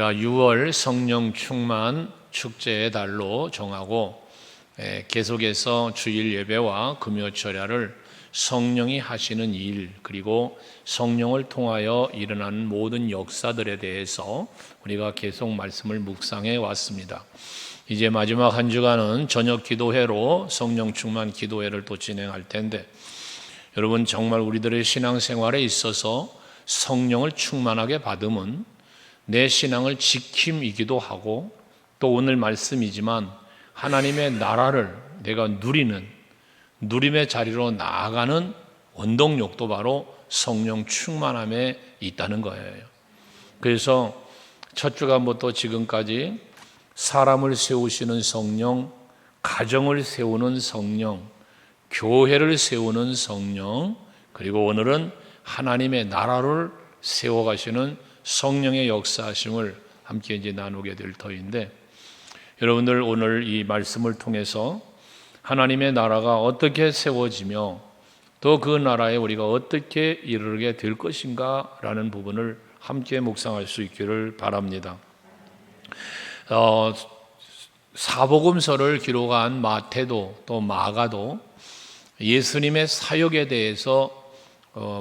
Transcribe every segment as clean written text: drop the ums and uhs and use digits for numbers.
우리가 6월 성령 충만 축제의 달로 정하고 계속해서 주일 예배와 금요 철야를 성령이 하시는 일, 그리고 성령을 통하여 일어나는 모든 역사들에 대해서 우리가 계속 말씀을 묵상해 왔습니다. 이제 마지막 한 주간은 저녁 기도회로 성령 충만 기도회를 또 진행할 텐데, 여러분 정말 우리들의 신앙생활에 있어서 성령을 충만하게 받으면 내 신앙을 지킴이기도 하고, 또 오늘 말씀이지만 하나님의 나라를 내가 누림의 자리로 나아가는 원동력도 바로 성령 충만함에 있다는 거예요. 그래서 첫 주간부터 지금까지 사람을 세우시는 성령, 가정을 세우는 성령, 교회를 세우는 성령, 그리고 오늘은 하나님의 나라를 세워가시는 성령의 역사하심을 함께 이제 나누게 될 터인데, 여러분들 오늘 이 말씀을 통해서 하나님의 나라가 어떻게 세워지며 또 그 나라에 우리가 어떻게 이르게 될 것인가 라는 부분을 함께 묵상할 수 있기를 바랍니다. 사복음서를 기록한 마태도 또 마가도 예수님의 사역에 대해서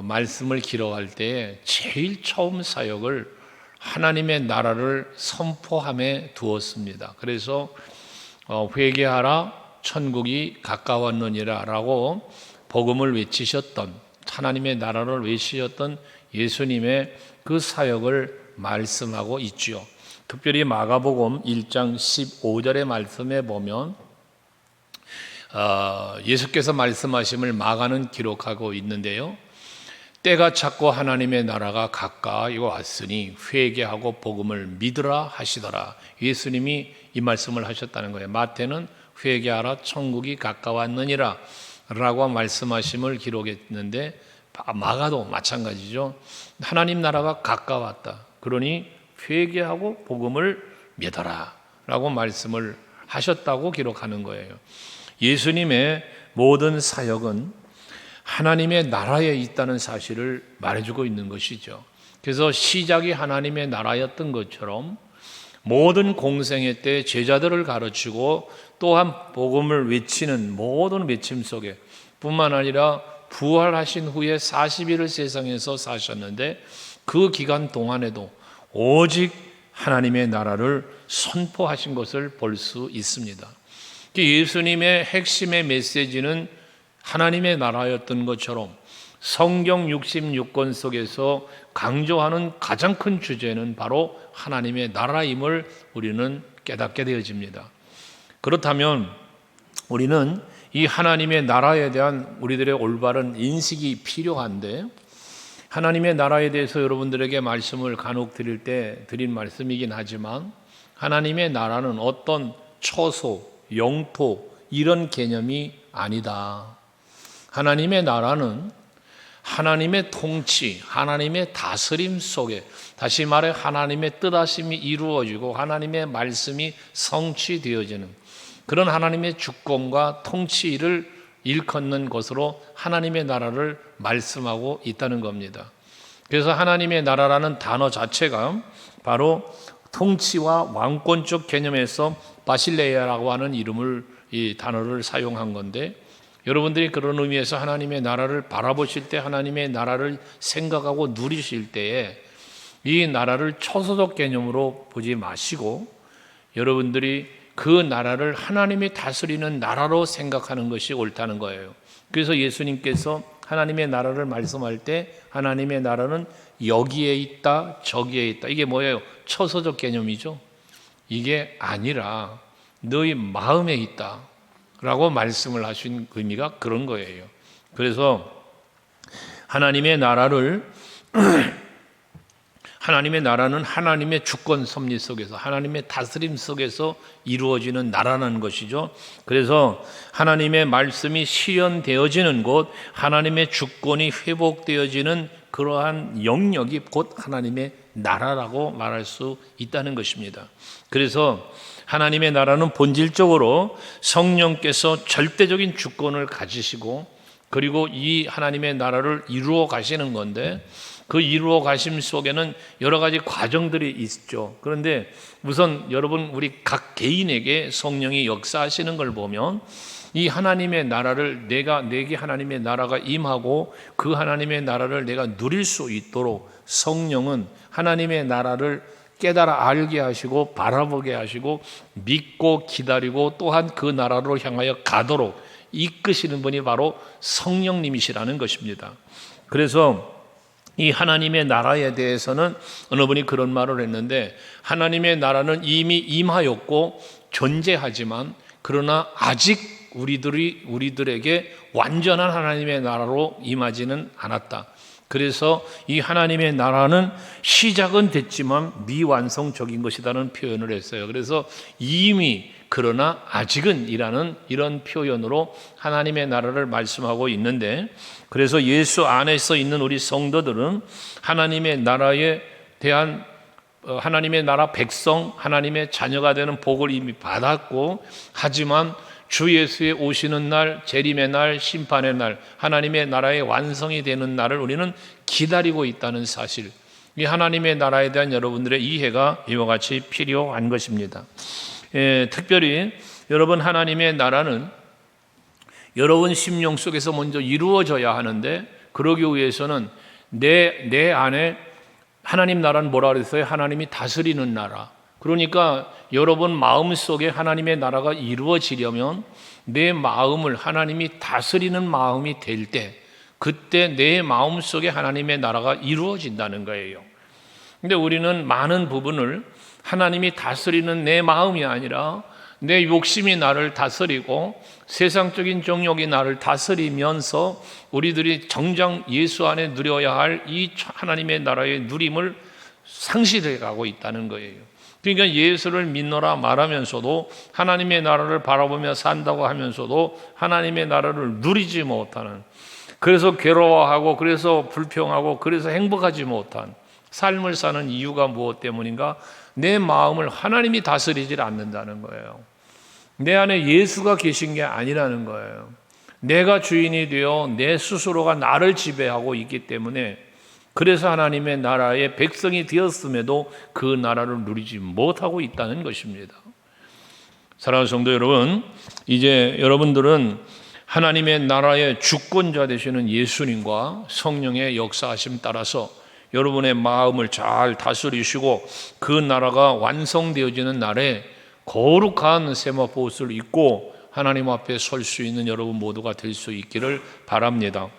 말씀을 기록할 때 제일 처음 사역을 하나님의 나라를 선포함에 두었습니다. 그래서 회개하라 천국이 가까웠느니라 라고 복음을 외치셨던, 하나님의 나라를 외치셨던 예수님의 그 사역을 말씀하고 있지요. 특별히 마가복음 1장 15절의 말씀에 보면 예수께서 말씀하심을 마가는 기록하고 있는데요. 때가 찼고 하나님의 나라가 가까이 왔으니 회개하고 복음을 믿으라 하시더라. 예수님이 이 말씀을 하셨다는 거예요. 마태는 회개하라 천국이 가까웠느니라 라고 말씀하심을 기록했는데, 마가도 마찬가지죠. 하나님 나라가 가까웠다. 그러니 회개하고 복음을 믿어라 라고 말씀을 하셨다고 기록하는 거예요. 예수님의 모든 사역은 하나님의 나라에 있다는 사실을 말해주고 있는 것이죠. 그래서 시작이 하나님의 나라였던 것처럼 모든 공생애 때 제자들을 가르치고 또한 복음을 외치는 모든 외침 속에, 뿐만 아니라 부활하신 후에 40일을 세상에서 사셨는데 그 기간 동안에도 오직 하나님의 나라를 선포하신 것을 볼 수 있습니다. 예수님의 핵심의 메시지는 하나님의 나라였던 것처럼 성경 66권 속에서 강조하는 가장 큰 주제는 바로 하나님의 나라임을 우리는 깨닫게 되어집니다. 그렇다면 우리는 이 하나님의 나라에 대한 우리들의 올바른 인식이 필요한데, 하나님의 나라에 대해서 여러분들에게 말씀을 간혹 드릴 때 드린 말씀이긴 하지만, 하나님의 나라는 어떤 처소, 영토 이런 개념이 아니다. 하나님의 나라는 하나님의 통치, 하나님의 다스림 속에, 다시 말해 하나님의 뜻하심이 이루어지고 하나님의 말씀이 성취되어지는 그런 하나님의 주권과 통치를 일컫는 것으로 하나님의 나라를 말씀하고 있다는 겁니다. 그래서 하나님의 나라라는 단어 자체가 바로 통치와 왕권적 개념에서 바실레야라고 하는 이 단어를 사용한 건데, 여러분들이 그런 의미에서 하나님의 나라를 바라보실 때, 하나님의 나라를 생각하고 누리실 때에 이 나라를 초소적 개념으로 보지 마시고 여러분들이 그 나라를 하나님이 다스리는 나라로 생각하는 것이 옳다는 거예요. 그래서 예수님께서 하나님의 나라를 말씀할 때 하나님의 나라는 여기에 있다, 저기에 있다. 이게 뭐예요? 초소적 개념이죠. 이게 아니라 너희 마음에 있다 라고 말씀을 하신 의미가 그런 거예요. 그래서 하나님의 나라는 하나님의 주권 섭리 속에서, 하나님의 다스림 속에서 이루어지는 나라라는 것이죠. 그래서 하나님의 말씀이 실현되어지는 곳, 하나님의 주권이 회복되어지는 그러한 영역이 곧 하나님의 나라라고 말할 수 있다는 것입니다. 그래서 하나님의 나라는 본질적으로 성령께서 절대적인 주권을 가지시고, 그리고 이 하나님의 나라를 이루어 가시는 건데, 그 이루어 가심 속에는 여러 가지 과정들이 있죠. 그런데 우선 여러분 우리 각 개인에게 성령이 역사하시는 걸 보면 이 하나님의 나라를 내게 하나님의 나라가 임하고 그 하나님의 나라를 내가 누릴 수 있도록 성령은 하나님의 나라를 깨달아 알게 하시고 바라보게 하시고 믿고 기다리고 또한 그 나라로 향하여 가도록 이끄시는 분이 바로 성령님이시라는 것입니다. 그래서 이 하나님의 나라에 대해서는 어느 분이 그런 말을 했는데 하나님의 나라는 이미 임하였고 존재하지만 그러나 아직 우리들에게 완전한 하나님의 나라로 임하지는 않았다. 그래서 이 하나님의 나라는 시작은 됐지만 미완성적인 것이라는 표현을 했어요. 그래서 이미 그러나 아직은 이라는 이런 표현으로 하나님의 나라를 말씀하고 있는데, 그래서 예수 안에서 있는 우리 성도들은 하나님의 나라에 대한 하나님의 나라 백성, 하나님의 자녀가 되는 복을 이미 받았고, 하지만 주 예수의 오시는 날, 재림의 날, 심판의 날, 하나님의 나라의 완성이 되는 날을 우리는 기다리고 있다는 사실, 이 하나님의 나라에 대한 여러분들의 이해가 이와 같이 필요한 것입니다. 특별히 여러분, 하나님의 나라는 여러분 심령 속에서 먼저 이루어져야 하는데, 그러기 위해서는 내 안에 하나님 나라는 뭐라 그랬어요? 하나님이 다스리는 나라. 그러니까 여러분 마음 속에 하나님의 나라가 이루어지려면 내 마음을 하나님이 다스리는 마음이 될 때, 그때 내 마음 속에 하나님의 나라가 이루어진다는 거예요. 근데 우리는 많은 부분을 하나님이 다스리는 내 마음이 아니라 내 욕심이 나를 다스리고 세상적인 정욕이 나를 다스리면서 우리들이 정작 예수 안에 누려야 할 이 하나님의 나라의 누림을 상실해 가고 있다는 거예요. 그러니까 예수를 믿노라 말하면서도 하나님의 나라를 바라보며 산다고 하면서도 하나님의 나라를 누리지 못하는, 그래서 괴로워하고 그래서 불평하고 그래서 행복하지 못한 삶을 사는 이유가 무엇 때문인가? 내 마음을 하나님이 다스리질 않는다는 거예요. 내 안에 예수가 계신 게 아니라는 거예요. 내가 주인이 되어 내 스스로가 나를 지배하고 있기 때문에, 그래서 하나님의 나라의 백성이 되었음에도 그 나라를 누리지 못하고 있다는 것입니다. 사랑하는 성도 여러분, 이제 여러분들은 하나님의 나라의 주권자 되시는 예수님과 성령의 역사하심 따라서 여러분의 마음을 잘 다스리시고 그 나라가 완성되어지는 날에 거룩한 세마포 옷을 입고 하나님 앞에 설 수 있는 여러분 모두가 될 수 있기를 바랍니다.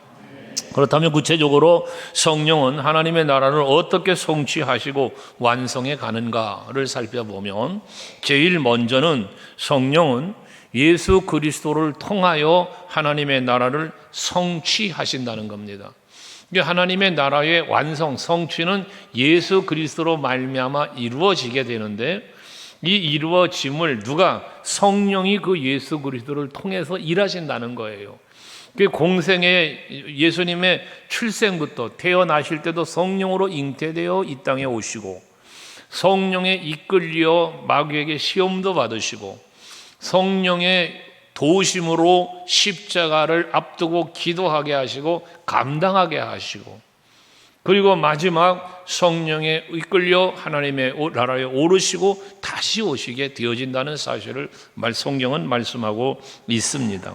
그렇다면 구체적으로 성령은 하나님의 나라를 어떻게 성취하시고 완성해 가는가를 살펴보면, 제일 먼저는 성령은 예수 그리스도를 통하여 하나님의 나라를 성취하신다는 겁니다. 하나님의 나라의 완성, 성취는 예수 그리스도로 말미암아 이루어지게 되는데, 이 이루어짐을 누가? 성령이 그 예수 그리스도를 통해서 일하신다는 거예요. 공생의 예수님의 출생부터 태어나실 때도 성령으로 잉태되어 이 땅에 오시고, 성령에 이끌려 마귀에게 시험도 받으시고, 성령의 도우심으로 십자가를 앞두고 기도하게 하시고 감당하게 하시고, 그리고 마지막 성령에 이끌려 하나님의 나라에 오르시고 다시 오시게 되어진다는 사실을 성경은 말씀하고 있습니다.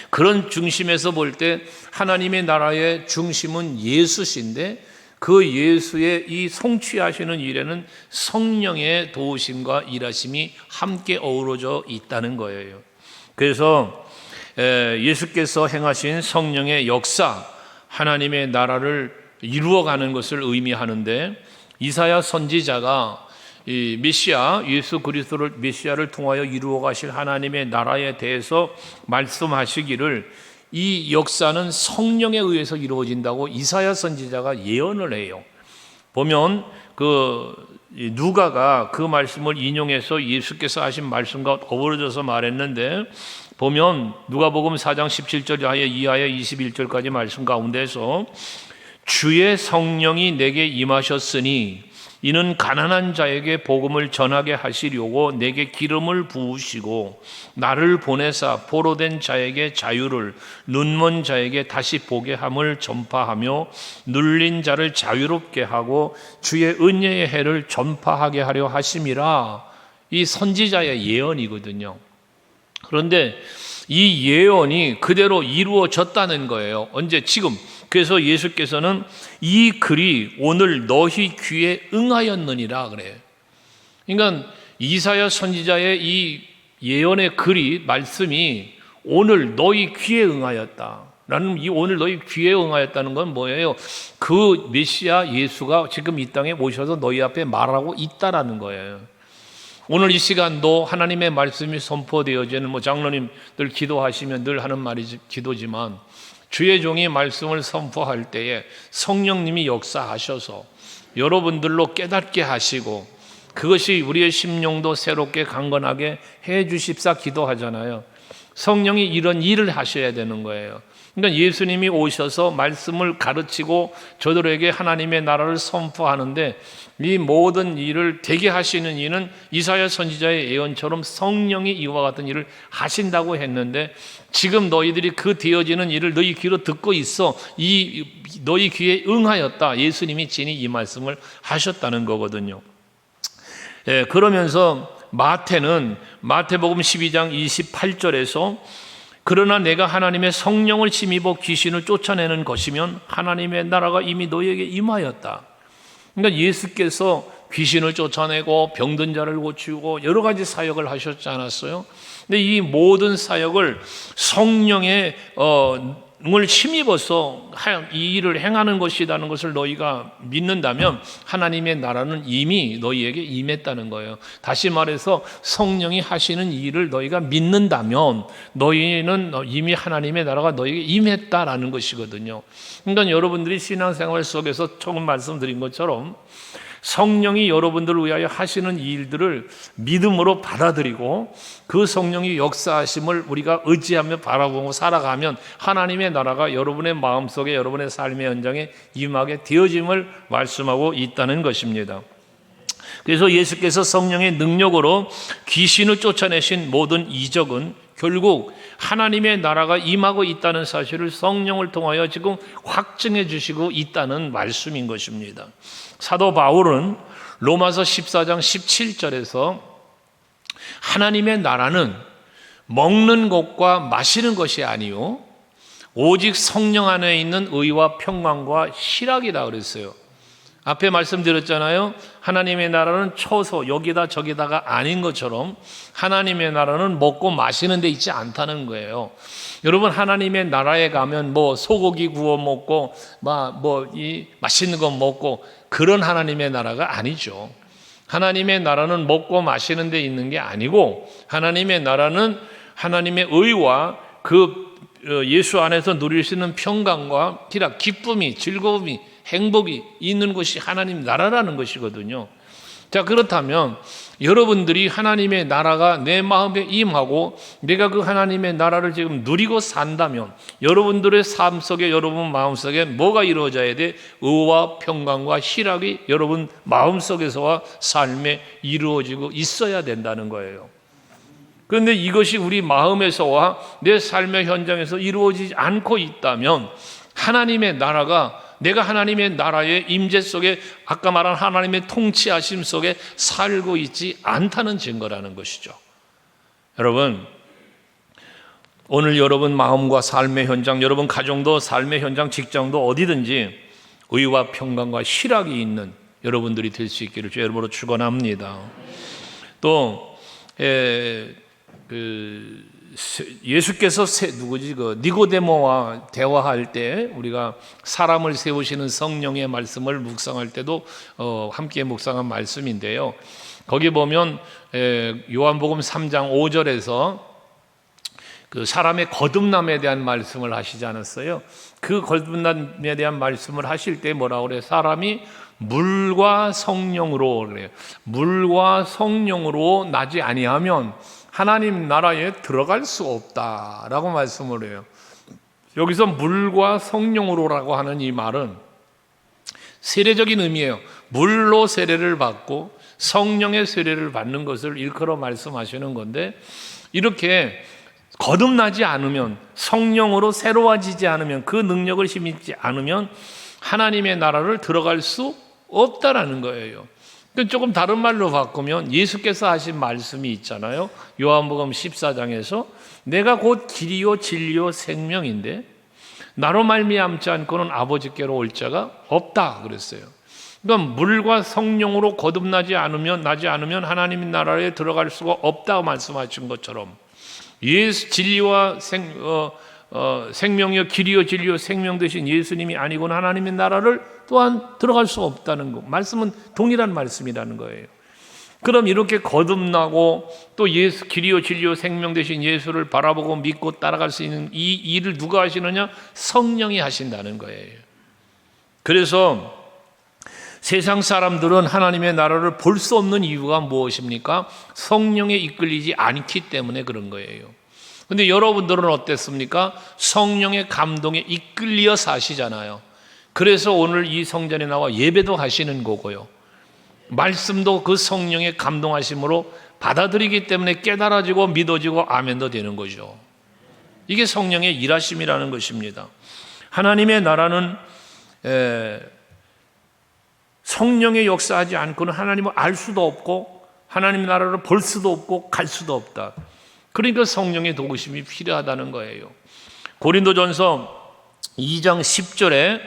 그런 중심에서 볼 때 하나님의 나라의 중심은 예수신데, 그 예수의 이 성취하시는 일에는 성령의 도우심과 일하심이 함께 어우러져 있다는 거예요. 그래서 예수께서 행하신 성령의 역사, 하나님의 나라를 이루어가는 것을 의미하는데, 이사야 선지자가 이 메시아 예수 그리스도를 메시아를 통하여 이루어 가실 하나님의 나라에 대해서 말씀하시기를 이 역사는 성령에 의해서 이루어진다고 이사야 선지자가 예언을 해요. 보면 그 누가가 그 말씀을 인용해서 예수께서 하신 말씀과 어우러져서 말했는데, 보면 누가복음 4장 17절 이하의 21절까지 말씀 가운데서 주의 성령이 내게 임하셨으니 이는 가난한 자에게 복음을 전하게 하시려고 내게 기름을 부으시고 나를 보내사 포로된 자에게 자유를, 눈먼 자에게 다시 보게 함을 전파하며 눌린 자를 자유롭게 하고 주의 은혜의 해를 전파하게 하려 하심이라. 이 선지자의 예언이거든요. 그런데 이 예언이 그대로 이루어졌다는 거예요. 언제? 지금. 그래서 예수께서는 이 글이 오늘 너희 귀에 응하였느니라 그래요. 그러니까 이사야 선지자의 이 예언의 글이, 말씀이 오늘 너희 귀에 응하였다. 라는, 이 오늘 너희 귀에 응하였다는 건 뭐예요? 그 메시아 예수가 지금 이 땅에 오셔서 너희 앞에 말하고 있다라는 거예요. 오늘 이 시간도 하나님의 말씀이 선포되어지는, 장로님들 기도하시면 늘 하는 말이 기도지만, 주의 종이 말씀을 선포할 때에 성령님이 역사하셔서 여러분들로 깨닫게 하시고 그것이 우리의 심령도 새롭게 강건하게 해 주십사 기도하잖아요. 성령이 이런 일을 하셔야 되는 거예요. 그러니까 예수님이 오셔서 말씀을 가르치고 저들에게 하나님의 나라를 선포하는데, 이 모든 일을 되게 하시는 이는 이사야 선지자의 예언처럼 성령이 이와 같은 일을 하신다고 했는데, 지금 너희들이 그 되어지는 일을 너희 귀로 듣고 있어. 이 너희 귀에 응하였다. 예수님이 친히 이 말씀을 하셨다는 거거든요. 그러면서 마태복음 12장 28절에서 그러나 내가 하나님의 성령을 힘입어 귀신을 쫓아내는 것이면 하나님의 나라가 이미 너희에게 임하였다. 그러니까 예수께서 귀신을 쫓아내고 병든 자를 고치고 여러 가지 사역을 하셨지 않았어요? 근데 이 모든 사역을 성령의 을 힘입어서 이 일을 행하는 것이라는 것을 너희가 믿는다면 하나님의 나라는 이미 너희에게 임했다는 거예요. 다시 말해서 성령이 하시는 일을 너희가 믿는다면 너희는 이미 하나님의 나라가 너희에게 임했다라는 것이거든요. 그러니까 여러분들이 신앙생활 속에서 조금 말씀드린 것처럼 성령이 여러분들을 위하여 하시는 일들을 믿음으로 받아들이고 그 성령이 역사하심을 우리가 의지하며 바라보고 살아가면 하나님의 나라가 여러분의 마음속에, 여러분의 삶의 현장에 임하게 되어짐을 말씀하고 있다는 것입니다. 그래서 예수께서 성령의 능력으로 귀신을 쫓아내신 모든 이적은 결국 하나님의 나라가 임하고 있다는 사실을 성령을 통하여 지금 확증해 주시고 있다는 말씀인 것입니다. 사도 바울은 로마서 14장 17절에서 하나님의 나라는 먹는 것과 마시는 것이 아니요 오직 성령 안에 있는 의와 평강과 희락이다 그랬어요. 앞에 말씀드렸잖아요. 하나님의 나라는 초소 여기다 저기다가 아닌 것처럼 하나님의 나라는 먹고 마시는 데 있지 않다는 거예요. 여러분, 하나님의 나라에 가면 소고기 구워 먹고 이 맛있는 거 먹고 그런 하나님의 나라가 아니죠. 하나님의 나라는 먹고 마시는 데 있는 게 아니고, 하나님의 나라는 하나님의 의와 그 예수 안에서 누릴 수 있는 평강과 희락, 기쁨이, 즐거움이, 행복이 있는 것이 하나님 나라라는 것이거든요. 자, 그렇다면 여러분들이 하나님의 나라가 내 마음에 임하고 내가 그 하나님의 나라를 지금 누리고 산다면 여러분들의 삶 속에, 여러분 마음 속에 뭐가 이루어져야 돼? 의와 평강과 희락이 여러분 마음 속에서와 삶에 이루어지고 있어야 된다는 거예요. 그런데 이것이 우리 마음에서와 내 삶의 현장에서 이루어지지 않고 있다면 하나님의 나라가, 내가 하나님의 나라의 임재 속에, 아까 말한 하나님의 통치하심 속에 살고 있지 않다는 증거라는 것이죠. 여러분, 오늘 여러분 마음과 삶의 현장, 여러분 가정도 삶의 현장, 직장도 어디든지 의와 평강과 희락이 있는 여러분들이 될 수 있기를 주의 이름으로 축원합니다. 또 예수께서 니고데모와 대화할 때 우리가 사람을 세우시는 성령의 말씀을 묵상할 때도 함께 묵상한 말씀인데요. 거기 보면 요한복음 3장 5절에서 그 사람의 거듭남에 대한 말씀을 하시지 않았어요? 그 거듭남에 대한 말씀을 하실 때 뭐라고 그래요? 사람이 물과 성령으로, 그래요. 물과 성령으로 나지 아니하면 하나님 나라에 들어갈 수 없다라고 말씀을 해요. 여기서 물과 성령으로라고 하는 이 말은 세례적인 의미예요. 물로 세례를 받고 성령의 세례를 받는 것을 일컬어 말씀하시는 건데, 이렇게 거듭나지 않으면, 성령으로 새로워지지 않으면, 그 능력을 힘입지 않으면 하나님의 나라를 들어갈 수 없다라는 거예요. 조금 다른 말로 바꾸면 예수께서 하신 말씀이 있잖아요. 요한복음 14장에서 내가 곧 길이요 진리요 생명인데 나로 말미암지 않고는 아버지께로 올 자가 없다 그랬어요. 그러니까 물과 성령으로 거듭나지 않으면 하나님 나라에 들어갈 수가 없다고 말씀하신 것처럼, 예수 진리와 생명이요 길이요 진리요 생명 되신 예수님이 아니고는 하나님의 나라를 또한 들어갈 수 없다는 거, 말씀은 동일한 말씀이라는 거예요. 그럼 이렇게 거듭나고 또 예수 길이요 진리요 생명 되신 예수를 바라보고 믿고 따라갈 수 있는 이 일을 누가 하시느냐? 성령이 하신다는 거예요. 그래서 세상 사람들은 하나님의 나라를 볼 수 없는 이유가 무엇입니까? 성령에 이끌리지 않기 때문에 그런 거예요. 근데 여러분들은 어땠습니까? 성령의 감동에 이끌려 사시잖아요. 그래서 오늘 이 성전에 나와 예배도 하시는 거고요. 말씀도 그 성령의 감동하심으로 받아들이기 때문에 깨달아지고 믿어지고 아멘도 되는 거죠. 이게 성령의 일하심이라는 것입니다. 하나님의 나라는 성령의 역사하지 않고는 하나님을 알 수도 없고 하나님의 나라를 볼 수도 없고 갈 수도 없다. 그러니까 성령의 도우심이 필요하다는 거예요. 고린도전서 2장 10절에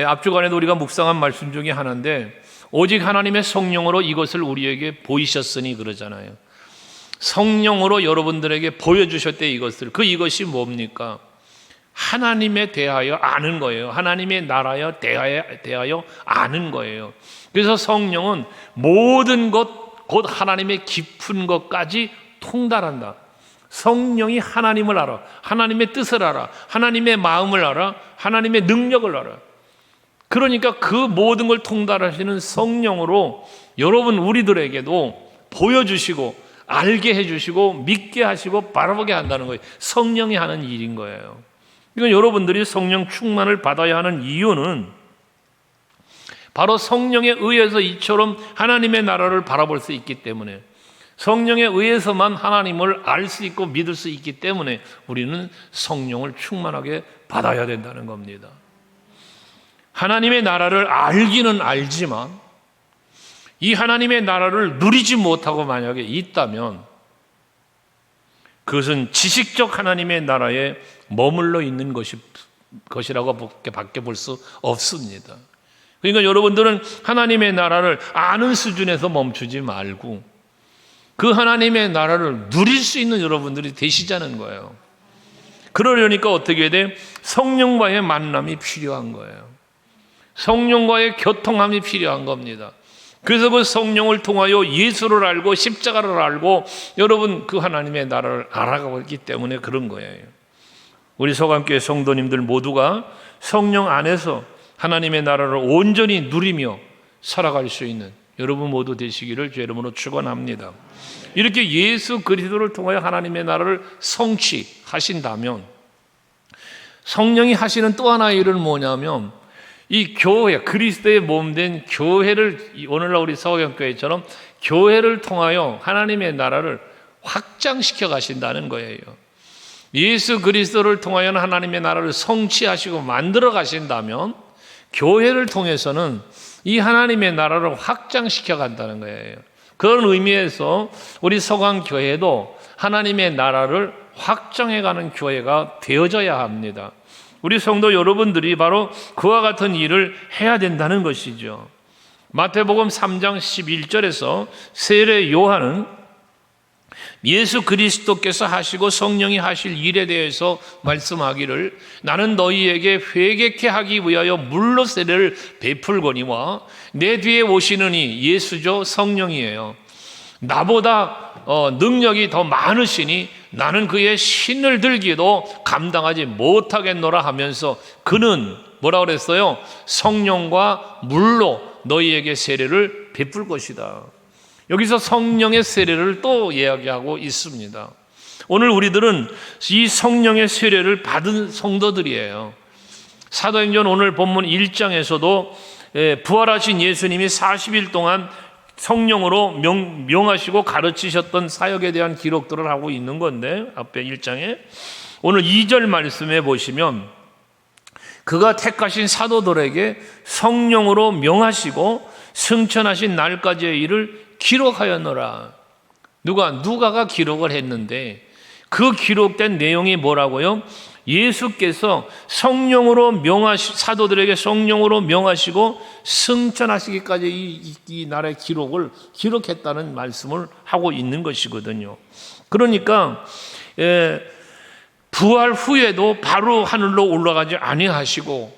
앞주간에도 우리가 묵상한 말씀 중에 하나인데, 오직 하나님의 성령으로 이것을 우리에게 보이셨으니 그러잖아요. 성령으로 여러분들에게 보여주셨대. 이것이 뭡니까? 하나님에 대하여 아는 거예요. 하나님의 나라에 대하여 아는 거예요. 그래서 성령은 모든 것, 곧 하나님의 깊은 것까지 통달한다. 성령이 하나님을 알아, 하나님의 뜻을 알아, 하나님의 마음을 알아, 하나님의 능력을 알아. 그러니까 그 모든 걸 통달하시는 성령으로 여러분 우리들에게도 보여주시고 알게 해주시고 믿게 하시고 바라보게 한다는 거예요. 성령이 하는 일인 거예요. 이건 여러분들이 성령 충만을 받아야 하는 이유는 바로 성령에 의해서 이처럼 하나님의 나라를 바라볼 수 있기 때문에, 성령에 의해서만 하나님을 알 수 있고 믿을 수 있기 때문에 우리는 성령을 충만하게 받아야 된다는 겁니다. 하나님의 나라를 알기는 알지만 이 하나님의 나라를 누리지 못하고 만약에 있다면 그것은 지식적 하나님의 나라에 머물러 있는 것이라고 밖에 볼 수 없습니다. 그러니까 여러분들은 하나님의 나라를 아는 수준에서 멈추지 말고 그 하나님의 나라를 누릴 수 있는 여러분들이 되시자는 거예요. 그러려니까 어떻게 해야 돼? 성령과의 만남이 필요한 거예요. 성령과의 교통함이 필요한 겁니다. 그래서 그 성령을 통하여 예수를 알고 십자가를 알고 여러분 그 하나님의 나라를 알아가고 있기 때문에 그런 거예요. 우리 서강교회 성도님들 모두가 성령 안에서 하나님의 나라를 온전히 누리며 살아갈 수 있는 여러분 모두 되시기를 주 이름으로 축원합니다. 이렇게 예수 그리스도를 통하여 하나님의 나라를 성취하신다면 성령이 하시는 또 하나의 일은 뭐냐면 이 교회, 그리스도의 몸된 교회를, 오늘날 우리 서강교회처럼 교회를 통하여 하나님의 나라를 확장시켜 가신다는 거예요. 예수 그리스도를 통하여는 하나님의 나라를 성취하시고 만들어 가신다면 교회를 통해서는 이 하나님의 나라를 확장시켜 간다는 거예요. 그런 의미에서 우리 서강교회도 하나님의 나라를 확장해가는 교회가 되어져야 합니다. 우리 성도 여러분들이 바로 그와 같은 일을 해야 된다는 것이죠. 마태복음 3장 11절에서 세례 요한은 예수 그리스도께서 하시고 성령이 하실 일에 대해서 말씀하기를 나는 너희에게 회개케 하기 위하여 물로 세례를 베풀거니와 내 뒤에 오시는 이 예수죠, 성령이에요. 나보다 능력이 더 많으시니 나는 그의 신을 들기도 감당하지 못하겠노라 하면서 그는 뭐라고 그랬어요? 성령과 물로 너희에게 세례를 베풀 것이다. 여기서 성령의 세례를 또 이야기하고 있습니다. 오늘 우리들은 이 성령의 세례를 받은 성도들이에요. 사도행전 오늘 본문 1장에서도 부활하신 예수님이 40일 동안 성령으로 명하시고 가르치셨던 사역에 대한 기록들을 하고 있는 건데, 앞에 1장에 오늘 2절 말씀에 보시면 그가 택하신 사도들에게 성령으로 명하시고 승천하신 날까지의 일을 기록하였노라. 누가가 기록을 했는데 그 기록된 내용이 뭐라고요? 예수께서 성령으로 사도들에게 성령으로 명하시고 승천하시기까지 이 날의 기록을 기록했다는 말씀을 하고 있는 것이거든요. 그러니까 부활 후에도 바로 하늘로 올라가지 아니하시고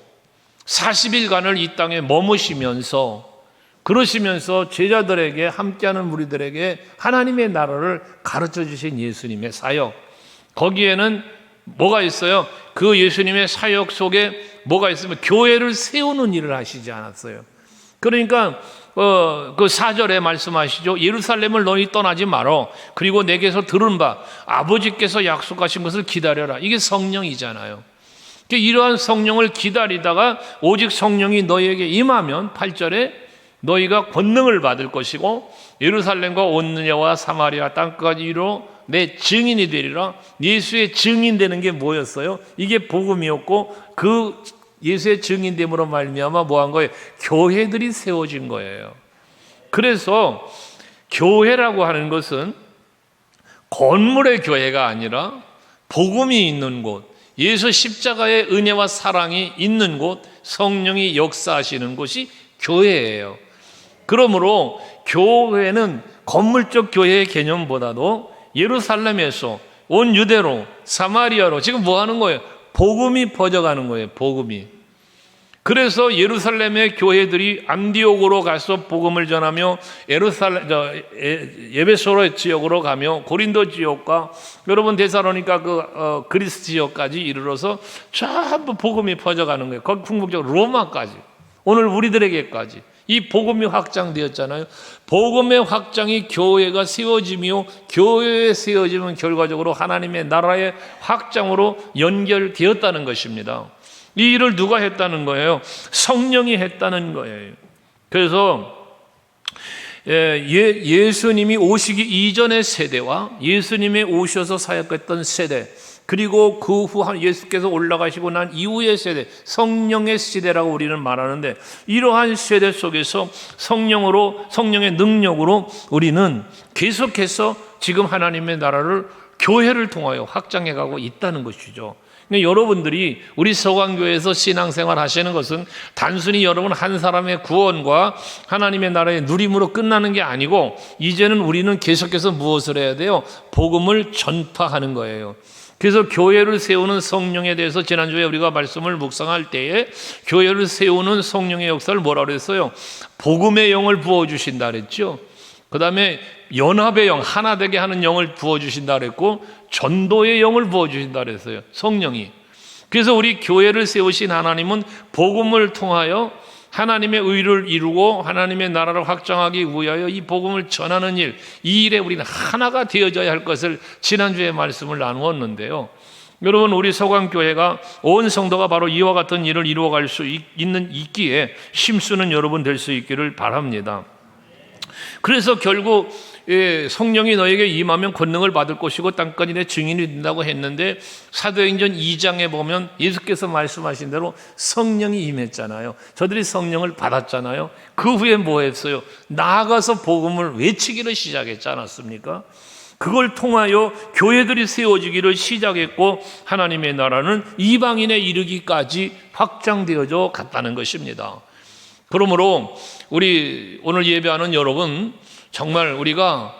40일간을 이 땅에 머무시면서 그러시면서 제자들에게, 함께하는 무리들에게 하나님의 나라를 가르쳐 주신 예수님의 사역, 거기에는 뭐가 있어요? 그 예수님의 사역 속에 뭐가 있으면 교회를 세우는 일을 하시지 않았어요. 그러니까 그 4절에 말씀하시죠. 예루살렘을 너희 떠나지 말어. 그리고 내게서 들은 바 아버지께서 약속하신 것을 기다려라. 이게 성령이잖아요. 이러한 성령을 기다리다가 오직 성령이 너희에게 임하면 8절에 너희가 권능을 받을 것이고 예루살렘과 온 유대와 사마리아 땅까지 이르러 내 증인이 되리라. 예수의 증인되는 게 뭐였어요? 이게 복음이었고 그 예수의 증인됨으로 말미암아 뭐한 거예요? 교회들이 세워진 거예요. 그래서 교회라고 하는 것은 건물의 교회가 아니라 복음이 있는 곳, 예수 십자가의 은혜와 사랑이 있는 곳, 성령이 역사하시는 곳이 교회예요. 그러므로 교회는 건물적 교회의 개념보다도 예루살렘에서 온 유대로 사마리아로 지금 뭐 하는 거예요? 복음이 퍼져가는 거예요. 복음이. 그래서 예루살렘의 교회들이 안디옥으로 가서 복음을 전하며 에베소로 지역으로 가며 고린도 지역과 여러분 데살로니가 그리스 지역까지 이르러서 전부 복음이 퍼져가는 거예요. 거기 궁극적으로 로마까지, 오늘 우리들에게까지 이 복음이 확장되었잖아요. 복음의 확장이 교회가 세워지며 교회에 세워지면 결과적으로 하나님의 나라의 확장으로 연결되었다는 것입니다. 이 일을 누가 했다는 거예요? 성령이 했다는 거예요. 그래서 예수님이 오시기 이전의 세대와 예수님이 오셔서 사역했던 세대, 그리고 그 후 예수께서 올라가시고 난 이후의 세대, 성령의 시대라고 우리는 말하는데, 이러한 세대 속에서 성령의 능력으로 우리는 계속해서 지금 하나님의 나라를 교회를 통하여 확장해가고 있다는 것이죠. 여러분들이 우리 서강교회에서 신앙생활 하시는 것은 단순히 여러분 한 사람의 구원과 하나님의 나라의 누림으로 끝나는 게 아니고, 이제는 우리는 계속해서 무엇을 해야 돼요? 복음을 전파하는 거예요. 그래서 교회를 세우는 성령에 대해서 지난주에 우리가 말씀을 묵상할 때에 교회를 세우는 성령의 역사를 뭐라 그랬어요? 복음의 영을 부어주신다 그랬죠. 그 다음에 연합의 영, 하나 되게 하는 영을 부어주신다 그랬고, 전도의 영을 부어주신다 그랬어요. 성령이. 그래서 우리 교회를 세우신 하나님은 복음을 통하여 하나님의 의를 이루고 하나님의 나라를 확장하기 위하여 이 복음을 전하는 일, 이 일에 우리는 하나가 되어져야 할 것을 지난주에 말씀을 나누었는데요. 여러분, 우리 서강교회가 온 성도가 바로 이와 같은 일을 이루어갈 수 있기에 힘쓰는 여러분 될 수 있기를 바랍니다. 그래서 결국 성령이 너에게 임하면 권능을 받을 것이고 땅까지 내 증인이 된다고 했는데, 사도행전 2장에 보면 예수께서 말씀하신 대로 성령이 임했잖아요. 저들이 성령을 받았잖아요. 그 후에 뭐 했어요? 나아가서 복음을 외치기를 시작했지 않았습니까? 그걸 통하여 교회들이 세워지기를 시작했고, 하나님의 나라는 이방인에 이르기까지 확장되어져 갔다는 것입니다. 그러므로 우리 오늘 예배하는 여러분, 정말 우리가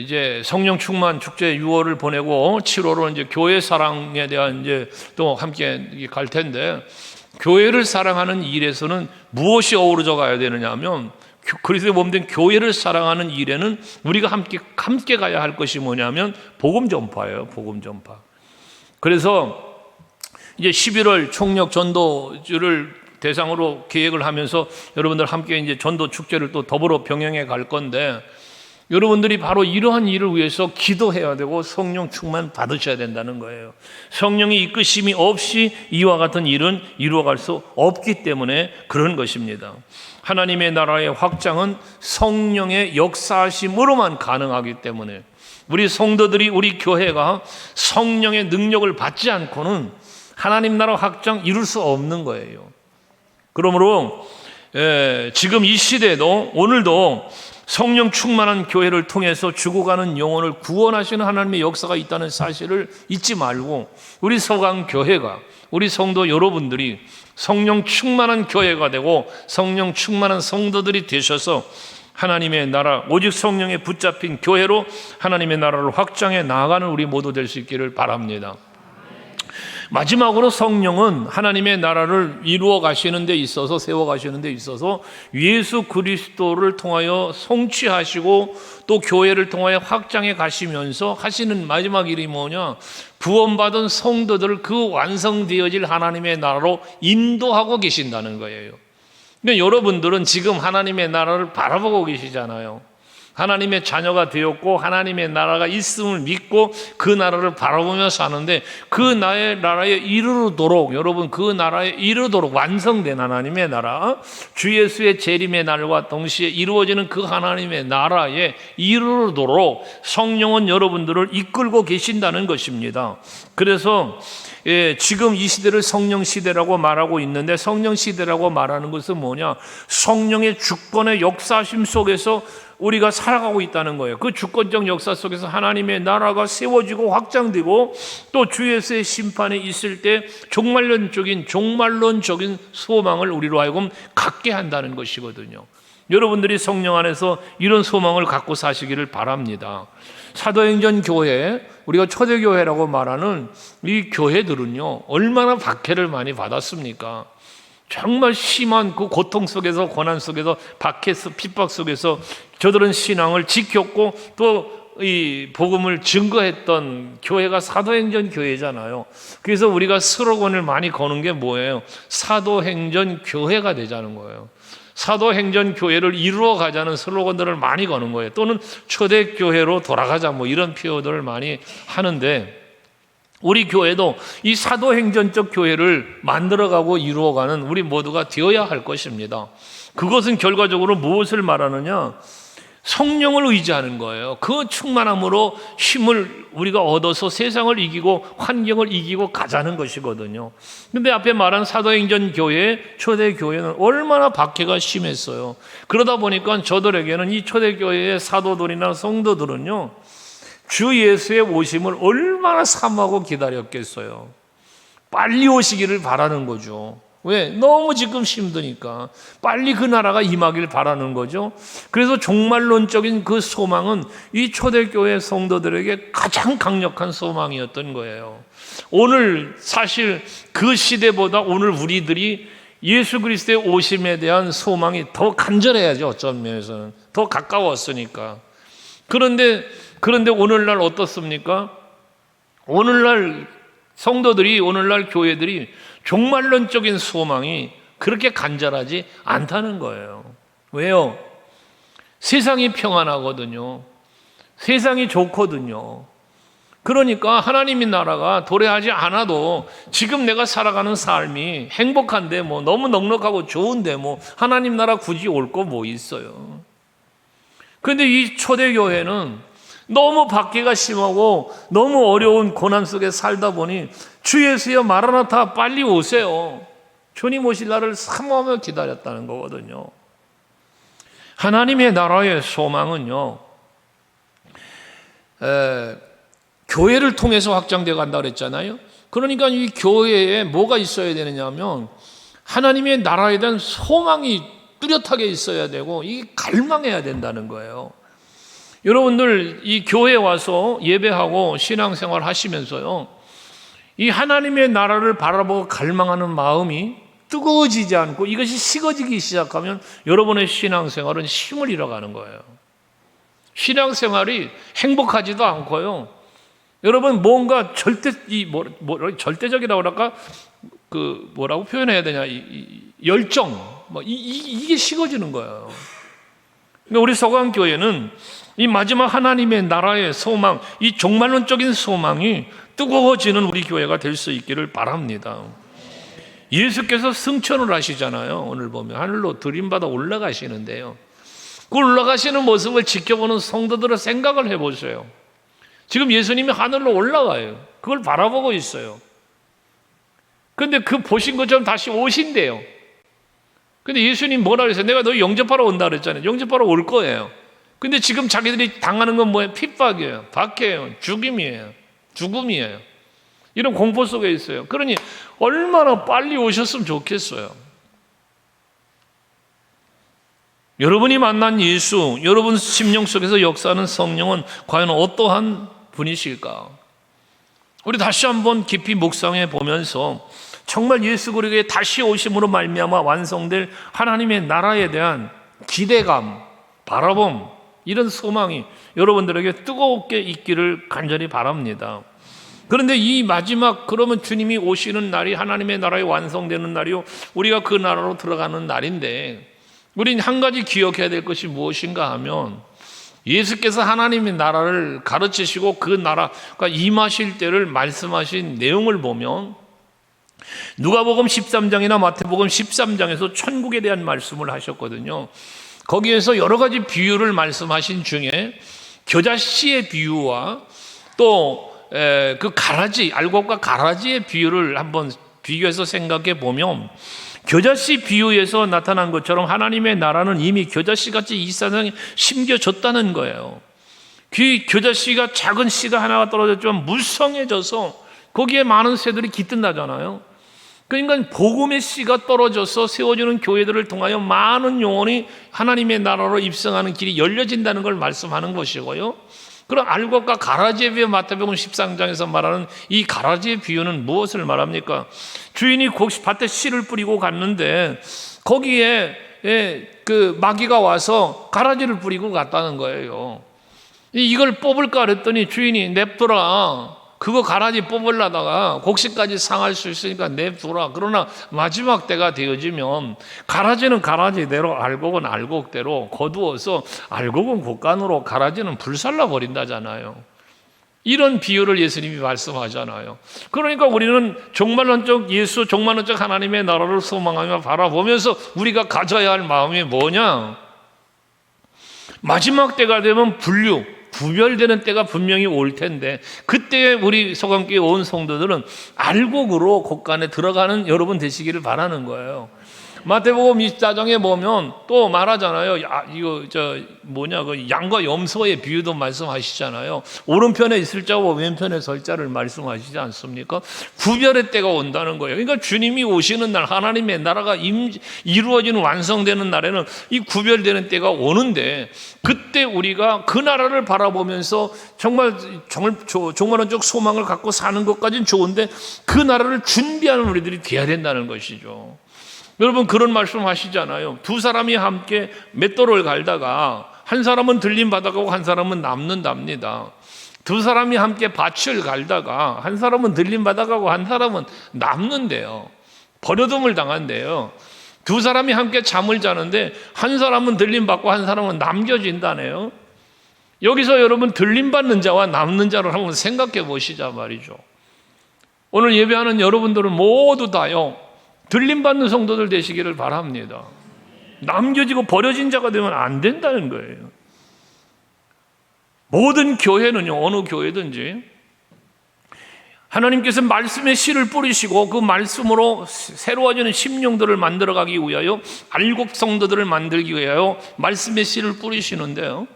이제 성령 충만 축제 6월을 보내고 7월로 이제 교회 사랑에 대한 이제 또 함께 갈 텐데, 교회를 사랑하는 일에서는 무엇이 어우러져 가야 되느냐 하면, 그리스도의 몸된 교회를 사랑하는 일에는 우리가 함께 가야 할 것이 뭐냐면 복음 전파예요. 복음 전파. 그래서 이제 11월 총력 전도주를 대상으로 계획을 하면서 여러분들 함께 이제 전도 축제를 또 더불어 병행해 갈 건데, 여러분들이 바로 이러한 일을 위해서 기도해야 되고 성령 충만 받으셔야 된다는 거예요. 성령의 이끄심이 없이 이와 같은 일은 이루어갈 수 없기 때문에 그런 것입니다. 하나님의 나라의 확장은 성령의 역사하심으로만 가능하기 때문에 우리 성도들이, 우리 교회가 성령의 능력을 받지 않고는 하나님 나라 확장 이룰 수 없는 거예요. 그러므로 지금 이 시대도, 오늘도 성령 충만한 교회를 통해서 죽어가는 영혼을 구원하시는 하나님의 역사가 있다는 사실을 잊지 말고, 우리 서강교회가, 우리 성도 여러분들이 성령 충만한 교회가 되고 성령 충만한 성도들이 되셔서 하나님의 나라, 오직 성령에 붙잡힌 교회로 하나님의 나라를 확장해 나아가는 우리 모두 될 수 있기를 바랍니다. 마지막으로 성령은 하나님의 나라를 이루어 가시는 데 있어서, 세워 가시는 데 있어서 예수 그리스도를 통하여 성취하시고 또 교회를 통하여 확장해 가시면서 하시는 마지막 일이 뭐냐? 구원받은 성도들을 그 완성되어질 하나님의 나라로 인도하고 계신다는 거예요. 근데 여러분들은 지금 하나님의 나라를 바라보고 계시잖아요. 하나님의 자녀가 되었고 하나님의 나라가 있음을 믿고 그 나라를 바라보며 사는데, 그 나라에 이르도록, 여러분 그 나라에 이르도록 완성된 하나님의 나라, 주 예수의 재림의 날과 동시에 이루어지는 그 하나님의 나라에 이르도록 성령은 여러분들을 이끌고 계신다는 것입니다. 그래서 지금 이 시대를 성령 시대라고 말하고 있는데, 성령 시대라고 말하는 것은 뭐냐? 성령의 주권의 역사심 속에서 우리가 살아가고 있다는 거예요. 그 주권적 역사 속에서 하나님의 나라가 세워지고 확장되고 또 주 예수의 심판에 있을 때 종말론적인 소망을 우리로 하여금 갖게 한다는 것이거든요. 여러분들이 성령 안에서 이런 소망을 갖고 사시기를 바랍니다. 사도행전 교회, 우리가 초대교회라고 말하는 이 교회들은요, 얼마나 박해를 많이 받았습니까? 정말 심한 그 고통 속에서, 고난 속에서, 박해, 핍박 속에서 저들은 신앙을 지켰고 또 이 복음을 증거했던 교회가 사도행전 교회잖아요. 그래서 우리가 슬로건을 많이 거는 게 뭐예요? 사도행전 교회가 되자는 거예요. 사도행전 교회를 이루어 가자는 슬로건들을 많이 거는 거예요. 또는 초대교회로 돌아가자, 뭐 이런 표현들을 많이 하는데, 우리 교회도 이 사도행전적 교회를 만들어가고 이루어가는 우리 모두가 되어야 할 것입니다. 그것은 결과적으로 무엇을 말하느냐? 성령을 의지하는 거예요. 그 충만함으로 힘을 우리가 얻어서 세상을 이기고 환경을 이기고 가자는 것이거든요. 근데 앞에 말한 사도행전 교회, 초대교회는 얼마나 박해가 심했어요. 그러다 보니까 저들에게는 이 초대교회의 사도들이나 성도들은요, 주 예수의 오심을 얼마나 사모하고 기다렸겠어요. 빨리 오시기를 바라는 거죠. 왜? 너무 지금 힘드니까 빨리 그 나라가 임하길 바라는 거죠. 그래서 종말론적인 그 소망은 이 초대교회 성도들에게 가장 강력한 소망이었던 거예요. 오늘 사실 그 시대보다 오늘 우리들이 예수 그리스도의 오심에 대한 소망이 더 간절해야죠. 어떤 면에서는 더 가까웠으니까. 그런데 오늘날 어떻습니까? 오늘날 성도들이, 오늘날 교회들이 종말론적인 소망이 그렇게 간절하지 않다는 거예요. 왜요? 세상이 평안하거든요. 세상이 좋거든요. 그러니까 하나님의 나라가 도래하지 않아도 지금 내가 살아가는 삶이 행복한데, 뭐 너무 넉넉하고 좋은데 뭐 하나님 나라 굳이 올 거 뭐 있어요. 그런데 이 초대교회는 너무 박해가 심하고 너무 어려운 고난 속에 살다 보니 주 예수여 마라나타, 빨리 오세요, 주님 오실 날을 사모하며 기다렸다는 거거든요. 하나님의 나라의 소망은요, 교회를 통해서 확장되어 간다고 그랬잖아요. 그러니까 이 교회에 뭐가 있어야 되느냐 하면 하나님의 나라에 대한 소망이 뚜렷하게 있어야 되고, 이 갈망해야 된다는 거예요. 여러분들 이 교회에 와서 예배하고 신앙생활 하시면서요, 이 하나님의 나라를 바라보고 갈망하는 마음이 뜨거워지지 않고 이것이 식어지기 시작하면 여러분의 신앙생활은 힘을 잃어가는 거예요. 신앙생활이 행복하지도 않고요, 여러분 뭔가 절대적이라고 할까, 그 뭐라고 표현해야 되냐, 열정, 이게 식어지는 거예요. 그러니까 우리 서강교회는 이 마지막 하나님의 나라의 소망, 이 종말론적인 소망이 뜨거워지는 우리 교회가 될 수 있기를 바랍니다. 예수께서 승천을 하시잖아요. 오늘 보면 하늘로 들림받아 올라가시는데요. 그 올라가시는 모습을 지켜보는 성도들의 생각을 해보세요. 지금 예수님이 하늘로 올라가요. 그걸 바라보고 있어요. 그런데 그 보신 것처럼 다시 오신대요. 근데 예수님 뭐라 그랬어요? 내가 너 영접하러 온다 그랬잖아요. 영접하러 올 거예요. 근데 지금 자기들이 당하는 건 뭐예요? 핍박이에요. 박해예요. 죽음이에요. 이런 공포 속에 있어요. 그러니 얼마나 빨리 오셨으면 좋겠어요. 여러분이 만난 예수, 여러분 심령 속에서 역사하는 성령은 과연 어떠한 분이실까? 우리 다시 한번 깊이 묵상해 보면서 정말 예수 그리스도의 다시 오심으로 말미암아 완성될 하나님의 나라에 대한 기대감, 바라봄, 이런 소망이 여러분들에게 뜨겁게 있기를 간절히 바랍니다. 그런데 이 마지막, 그러면 주님이 오시는 날이 하나님의 나라에 완성되는 날이요, 우리가 그 나라로 들어가는 날인데, 우린 한 가지 기억해야 될 것이 무엇인가 하면, 예수께서 하나님의 나라를 가르치시고 그 나라가 임하실 때를 말씀하신 내용을 보면, 누가복음 13장이나 마태복음 13장에서 천국에 대한 말씀을 하셨거든요. 거기에서 여러 가지 비유를 말씀하신 중에 겨자씨의 비유와 또 그 가라지, 알곡과 가라지의 비유를 한번 비교해서 생각해 보면, 겨자씨 비유에서 나타난 것처럼 하나님의 나라는 이미 겨자씨같이 이 세상에 심겨졌다는 거예요. 그 겨자씨가 작은 씨가 하나가 떨어졌지만 무성해져서 거기에 많은 새들이 깃든다잖아요. 그러니까 복음의 씨가 떨어져서 세워지는 교회들을 통하여 많은 영혼이 하나님의 나라로 입성하는 길이 열려진다는 걸 말씀하는 것이고요. 그럼 알곡과 가라지의 비유, 마태복음 13장에서 말하는 이 가라지의 비유는 무엇을 말합니까? 주인이 밭에 씨를 뿌리고 갔는데 거기에 그 마귀가 와서 가라지를 뿌리고 갔다는 거예요. 이걸 뽑을까 그랬더니 주인이 냅둬라. 그거 가라지 뽑으려다가 곡식까지 상할 수 있으니까 냅둬라. 그러나 마지막 때가 되어지면 가라지는 가라지대로, 알곡은 알곡대로 거두어서 알곡은 곡간으로, 가라지는 불살라 버린다잖아요. 이런 비유를 예수님이 말씀하잖아요. 그러니까 우리는 종말론적 예수, 종말론적 하나님의 나라를 소망하며 바라보면서 우리가 가져야 할 마음이 뭐냐? 마지막 때가 되면 구별되는 때가 분명히 올 텐데, 그때 우리 소강교회 온 성도들은 알곡으로 곡간에 들어가는 여러분 되시기를 바라는 거예요. 마태복음 24장에 보면 또 말하잖아요. 그 양과 염소의 비유도 말씀하시잖아요. 오른편에 있을 자와 왼편에 설 자를 말씀하시지 않습니까? 구별의 때가 온다는 거예요. 그러니까 주님이 오시는 날, 하나님의 나라가 이루어지는, 완성되는 날에는 이 구별되는 때가 오는데, 그때 우리가 그 나라를 바라보면서 정말 종말론적 소망을 갖고 사는 것까지는 좋은데, 그 나라를 준비하는 우리들이 돼야 된다는 것이죠. 여러분, 그런 말씀 하시잖아요. 두 사람이 함께 맷돌을 갈다가 한 사람은 들림 받아가고 한 사람은 남는답니다. 두 사람이 함께 밭을 갈다가 한 사람은 들림 받아가고 한 사람은 남는데요. 버려둠을 당한대요. 두 사람이 함께 잠을 자는데 한 사람은 들림 받고 한 사람은 남겨진다네요. 여기서 여러분, 들림 받는 자와 남는 자를 한번 생각해 보시자 말이죠. 오늘 예배하는 여러분들은 모두 다요, 들림받는 성도들 되시기를 바랍니다. 남겨지고 버려진 자가 되면 안 된다는 거예요. 모든 교회는요, 어느 교회든지 하나님께서 말씀의 씨를 뿌리시고 그 말씀으로 새로워지는 심령들을 만들어가기 위하여, 알곡 성도들을 만들기 위하여 말씀의 씨를 뿌리시는데요,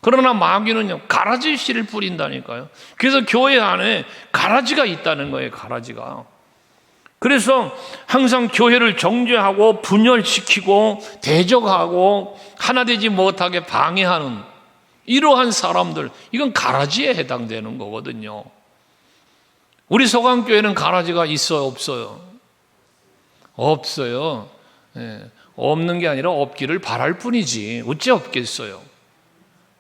그러나 마귀는요, 가라지 씨를 뿌린다니까요. 그래서 교회 안에 가라지가 있다는 거예요. 가라지가. 그래서 항상 교회를 정죄하고 분열시키고 대적하고 하나 되지 못하게 방해하는 이러한 사람들, 이건 가라지에 해당되는 거거든요. 우리 소강교회는 가라지가 있어요, 없어요? 없어요. 없는 게 아니라 없기를 바랄 뿐이지 어째 없겠어요.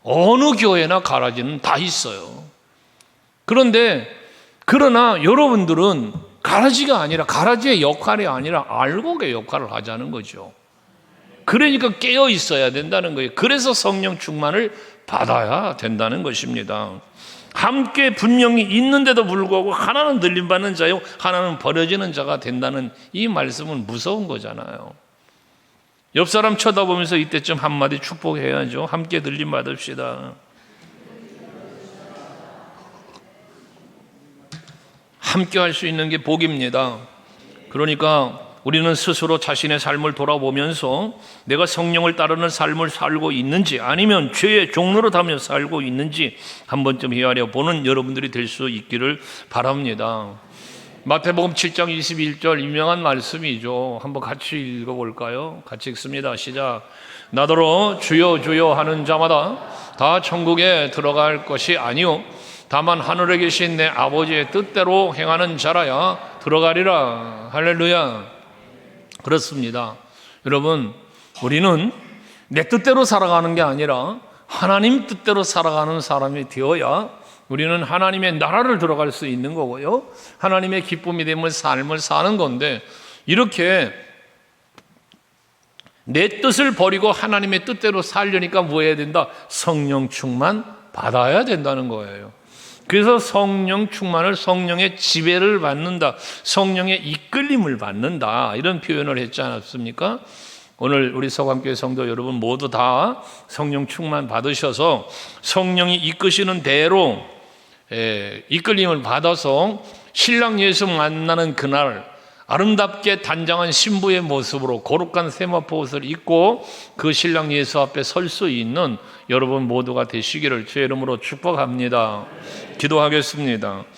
어느 교회나 가라지는 다 있어요. 그러나 여러분들은 가라지가 아니라, 가라지의 역할이 아니라 알곡의 역할을 하자는 거죠. 그러니까 깨어 있어야 된다는 거예요. 그래서 성령 충만을 받아야 된다는 것입니다. 함께 분명히 있는데도 불구하고 하나는 늘림받는 자요 하나는 버려지는 자가 된다는 이 말씀은 무서운 거잖아요. 옆 사람 쳐다보면서 이때쯤 한마디 축복해야죠. 함께 늘림받읍시다. 함께 할 수 있는 게 복입니다. 그러니까 우리는 스스로 자신의 삶을 돌아보면서 내가 성령을 따르는 삶을 살고 있는지 아니면 죄의 종노릇하며 살고 있는지 한 번쯤 헤아려 보는 여러분들이 될 수 있기를 바랍니다. 마태복음 7장 21절 유명한 말씀이죠. 한번 같이 읽어볼까요? 같이 읽습니다. 시작. 나더러 주여 주여 하는 자마다 다 천국에 들어갈 것이 아니요 다만 하늘에 계신 내 아버지의 뜻대로 행하는 자라야 들어가리라. 할렐루야. 그렇습니다. 여러분, 우리는 내 뜻대로 살아가는 게 아니라 하나님 뜻대로 살아가는 사람이 되어야 우리는 하나님의 나라를 들어갈 수 있는 거고요. 하나님의 기쁨이 되는 삶을 사는 건데, 이렇게 내 뜻을 버리고 하나님의 뜻대로 살려니까 뭐 해야 된다? 성령 충만 받아야 된다는 거예요. 그래서 성령 충만을 성령의 지배를 받는다, 성령의 이끌림을 받는다, 이런 표현을 했지 않았습니까? 오늘 우리 서강교회 성도 여러분 모두 다 성령 충만 받으셔서 성령이 이끄시는 대로 이끌림을 받아서 신랑 예수 만나는 그날 아름답게 단장한 신부의 모습으로 거룩한 세마포 옷을 입고 그 신랑 예수 앞에 설 수 있는 여러분 모두가 되시기를 주의 이름으로 축복합니다. 기도하겠습니다.